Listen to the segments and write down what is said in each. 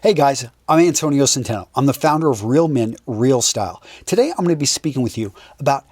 Hey guys, I'm Antonio Centeno. I'm the founder of Real Men, Real Style. Today I'm going to be speaking with you about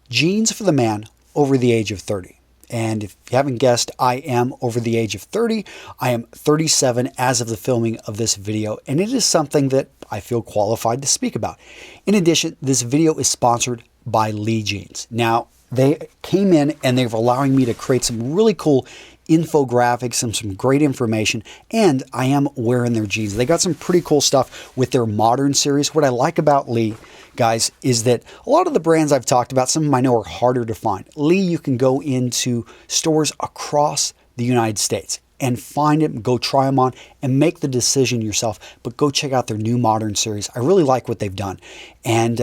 jeans for the man over the age of 30. And if you haven't guessed, I am over the age of 30. I am 37 as of the filming of this video, and it is something that I feel qualified to speak about. In addition, this video is sponsored by Lee Jeans. Now, they came in and they're allowing me to create some really cool infographics and some great information, and I am wearing their jeans. They got some pretty cool stuff with their modern series. What I like about Lee, guys, is that a lot of the brands I've talked about, some of them I know are harder to find. Lee, you can go into stores across the United States and find them, go try them on, and make the decision yourself. But go check out their new modern series. I really like what they've done. And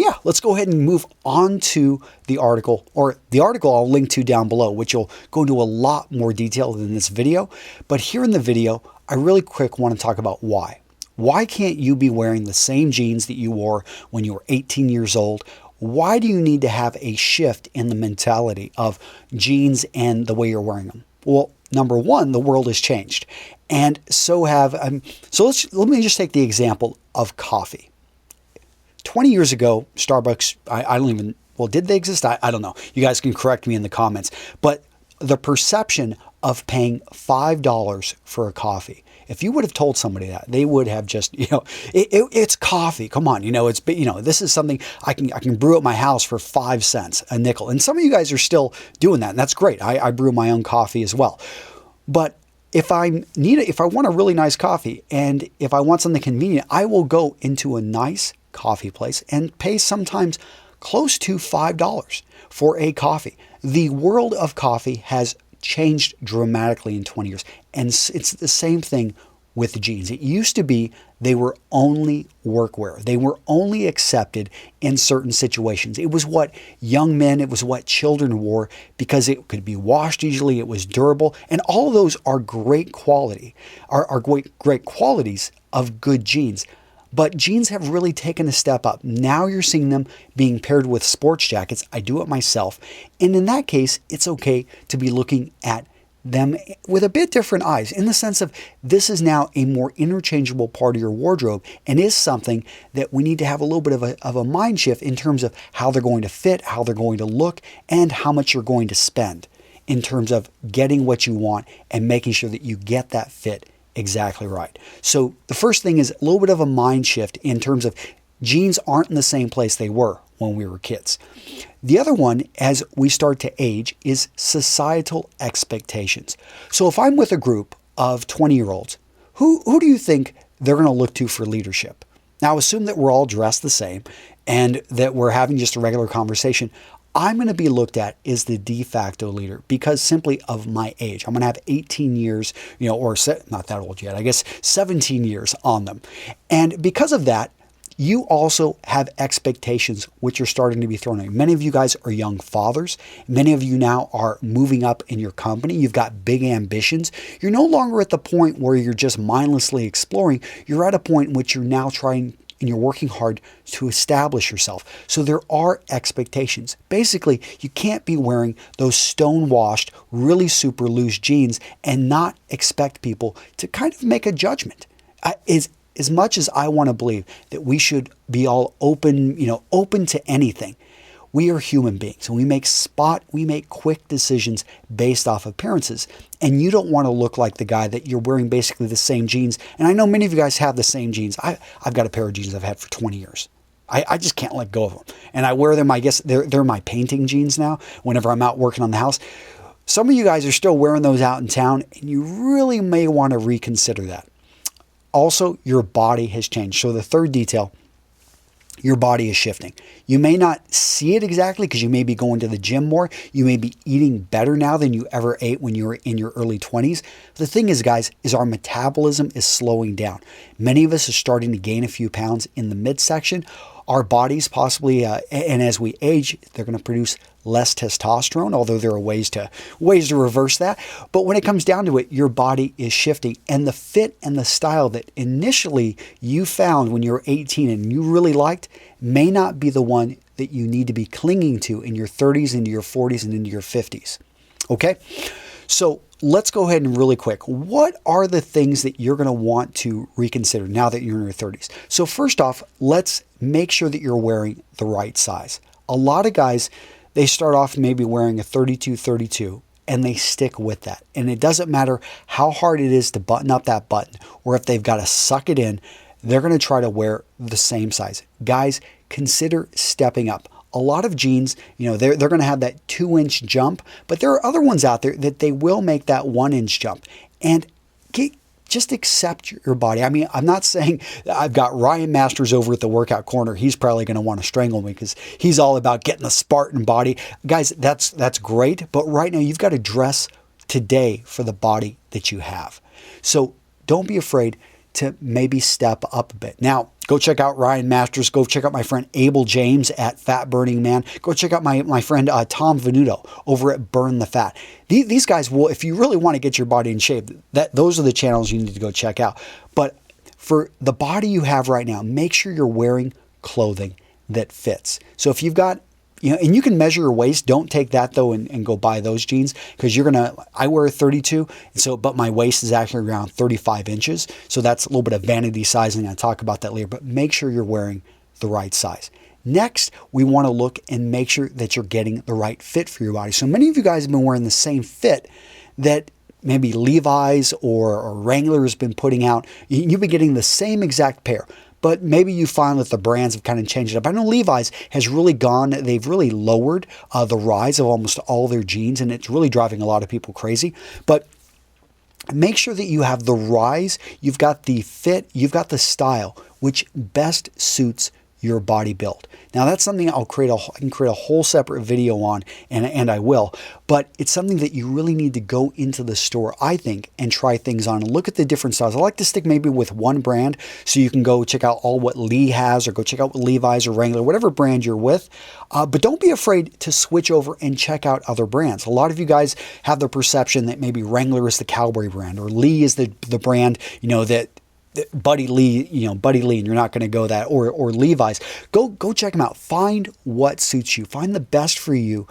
yeah, let's go ahead and move on to the article, or the article I'll link to down below, which will go into a lot more detail than this video. But here in the video, I really quick want to talk about why. Why can't you be wearing the same jeans that you wore when you were 18 years old? Why do you need to have a shift in the mentality of jeans and the way you're wearing them? Well, number one, the world has changed. And so have, let me just take the example of coffee. 20 years ago, Starbucks, I don't even, well, did they exist? I don't know. You guys can correct me in the comments. But the perception of paying $5 for a coffee, if you would have told somebody that, they would have just, it's coffee. Come on, this is something I can brew at my house for 5 cents, a nickel. And some of you guys are still doing that, and that's great. I brew my own coffee as well. But if I want a really nice coffee, and if I want something convenient, I will go into a nice coffee place and pay sometimes close to $5 for a coffee. The world of coffee has changed dramatically in 20 years, and it's the same thing with jeans. It used to be they were only workwear. They were only accepted in certain situations. It was what young men, it was what children wore because it could be washed easily, it was durable, and all of those are great quality, are great qualities of good jeans. But jeans have really taken a step up. Now you're seeing them being paired with sports jackets. I do it myself. And in that case, it's okay to be looking at them with a bit different eyes, in the sense of this is now a more interchangeable part of your wardrobe, and is something that we need to have a little bit of a mind shift in terms of how they're going to fit, how they're going to look, and how much you're going to spend in terms of getting what you want and making sure that you get that fit exactly right. So the first thing is a little bit of a mind shift in terms of jeans aren't in the same place they were when we were kids. The other one, as we start to age, is societal expectations. So if I'm with a group of 20-year-olds, who do you think they're going to look to for leadership? Now, assume that we're all dressed the same and that we're having just a regular conversation. I'm going to be looked at as the de facto leader because simply of my age. I'm going to have 18 years, or not that old yet, I guess 17 years on them. And because of that, you also have expectations which are starting to be thrown at you. Many of you guys are young fathers. Many of you now are moving up in your company. You've got big ambitions. You're no longer at the point where you're just mindlessly exploring. You're at a point in which you're now trying and you're working hard to establish yourself. So there are expectations. Basically, you can't be wearing those stone-washed, really super loose jeans and not expect people to kind of make a judgment. As much as I want to believe that we should be all open, open to anything, we are human beings, and we make quick decisions based off appearances. And you don't want to look like the guy that you're wearing basically the same jeans. And I know many of you guys have the same jeans. I've got a pair of jeans I've had for 20 years. I just can't let go of them. And I wear them, I guess they're my painting jeans now whenever I'm out working on the house. Some of you guys are still wearing those out in town, and you really may want to reconsider that. Also, your body has changed. So the third detail, your body is shifting. You may not see it exactly because you may be going to the gym more. You may be eating better now than you ever ate when you were in your early 20s. The thing is, guys, is our metabolism is slowing down. Many of us are starting to gain a few pounds in the midsection. Our bodies possibly, and as we age, they're going to produce less testosterone, although there are ways to reverse that. But when it comes down to it, your body is shifting, and the fit and the style that initially you found when you were 18 and you really liked may not be the one that you need to be clinging to in your 30s, into your 40s, and into your 50s. Okay? So let's go ahead and really quick. What are the things that you're going to want to reconsider now that you're in your 30s? So first off, let's make sure that you're wearing the right size. A lot of guys, they start off maybe wearing a 32, and they stick with that. And it doesn't matter how hard it is to button up that button, or if they've got to suck it in, they're going to try to wear the same size. Guys, consider stepping up. A lot of jeans, they're going to have that 2-inch jump, but there are other ones out there that they will make that 1-inch jump. And just accept your body. I mean, I'm not saying I've got Ryan Masters over at the Workout Corner. He's probably going to want to strangle me because he's all about getting the Spartan body. Guys, that's great, but right now you've got to dress today for the body that you have. So don't be afraid to maybe step up a bit. Now, go check out Ryan Masters. Go check out my friend Abel James at Fat Burning Man. Go check out my friend Tom Venuto over at Burn the Fat. These guys will, if you really want to get your body in shape, those are the channels you need to go check out. But for the body you have right now, make sure you're wearing clothing that fits. So if you've got, and you can measure your waist. Don't take that though and go buy those jeans, because I wear a 32, but my waist is actually around 35 inches. So that's a little bit of vanity sizing. I'll talk about that later, but make sure you're wearing the right size. Next, we want to look and make sure that you're getting the right fit for your body. So many of you guys have been wearing the same fit that maybe Levi's or Wrangler has been putting out. You've been getting the same exact pair. But maybe you find that the brands have kind of changed it up. I know Levi's has really they've really lowered the rise of almost all their jeans, and it's really driving a lot of people crazy. But make sure that you have the rise, you've got the fit, you've got the style, which best suits your body build. Now that's something I can create a whole separate video on, and I will, but it's something that you really need to go into the store, I think, and try things on and look at the different styles. I like to stick maybe with one brand, so you can go check out all what Lee has, or go check out what Levi's or Wrangler, whatever brand you're with, but don't be afraid to switch over and check out other brands. A lot of you guys have the perception that maybe Wrangler is the cowboy brand, or Lee is the brand, that Buddy Lee, and you're not going to go that, or Levi's. Go check them out. Find what suits you. Find the best for you.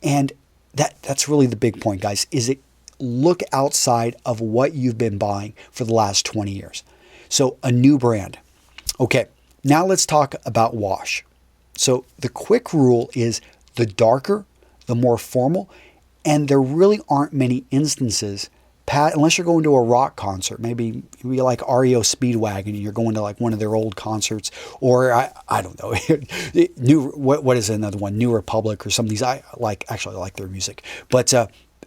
And that's really the big point, guys, is it look outside of what you've been buying for the last 20 years. So a new brand. Okay, now let's talk about wash. So the quick rule is the darker, the more formal, and there really aren't many instances, unless you're going to a rock concert, maybe you like REO Speedwagon and you're going to like one of their old concerts, or I don't know, what is another one, New Republic or some of these. I like their music, but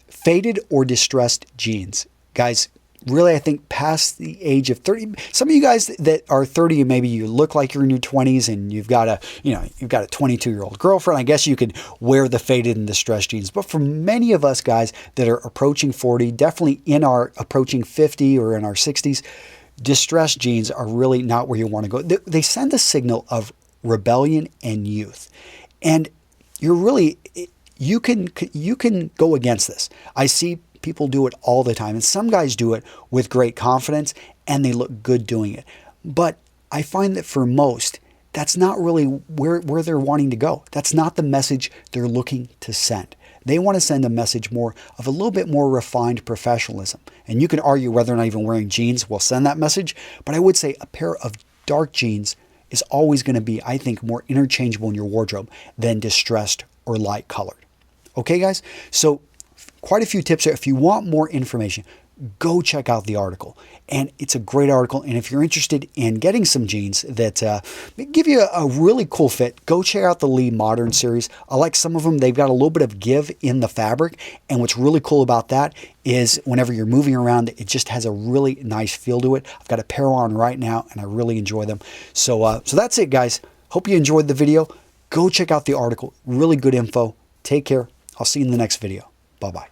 faded or distressed jeans, guys. Really, I think past the age of 30, some of you guys that are 30 and maybe you look like you're in your 20s and you've got a 22-year-old girlfriend, I guess you could wear the faded and distressed jeans. But for many of us guys that are approaching 40, definitely in our approaching 50 or in our 60s, distressed jeans are really not where you want to go. They send a signal of rebellion and youth. And you can go against this. I see people do it all the time, and some guys do it with great confidence and they look good doing it. But I find that for most, that's not really where they're wanting to go. That's not the message they're looking to send. They want to send a message more of a little bit more refined professionalism. And you can argue whether or not even wearing jeans will send that message, but I would say a pair of dark jeans is always going to be, I think, more interchangeable in your wardrobe than distressed or light colored. Okay, guys? So quite a few tips there. If you want more information, go check out the article. And it's a great article. And if you're interested in getting some jeans that give you a really cool fit, go check out the Lee Modern series. I like some of them. They've got a little bit of give in the fabric. And what's really cool about that is whenever you're moving around, it just has a really nice feel to it. I've got a pair on right now and I really enjoy them. So that's it, guys. Hope you enjoyed the video. Go check out the article. Really good info. Take care. I'll see you in the next video. Bye-bye.